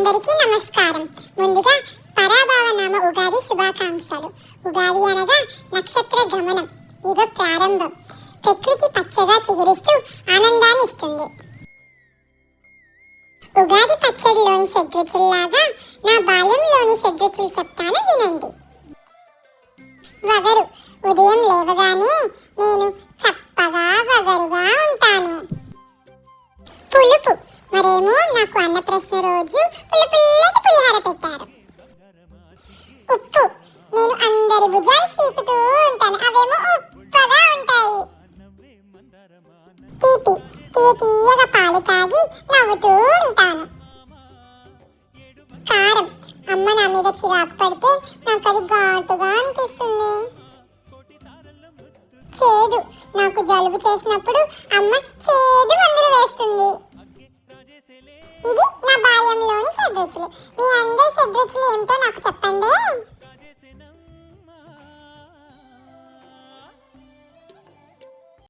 అందరికీ నమస్కారం. ముందుగా పరాభవ నామ ఉగాది శుభాకాంక్షలు. ఉగాది అనగా నక్షత్ర గమనం, యుగ ప్రారంభం. ప్రకృతి పచ్చగా చిగురిస్తూ ఆనందాన్ని ఇస్తుంది. ఉగాది పచ్చడిలోని షడ్రుచుల్లాగా నా బాల్యంలోని షడ్రుచులు చెప్తాను, వినండి. వగరు. ఉదయం లేవగానే నేను చప్పగా వగరుగా ఉంటాను. పులుపు. మరేమో నాకు అన్నప్రశ్న రోజు పుల్లటి పులిహార పెట్టారు. ఉప్పు. నేను అందరి భుజాలు చీకుతూ ఉంటాను, అవేమో ఉప్పగా ఉంటాయి. తీపి. తీయగా పాలు తాగి నవ్వుతూ ఉంటాను. కారం. అమ్మ నా మీద చిరాకు పడితే నాకు అది ఘాటుగా అనిపిస్తుంది. చేదు. నాకు జలుబు చేసినప్పుడు అమ్మ చేదు మందులు వేస్తుంది. ఇది నా బాల్యంలోని షడ్రుచులు. మీ అందరి షడ్రుచులు ఏమిటో నాకు చెప్పండి.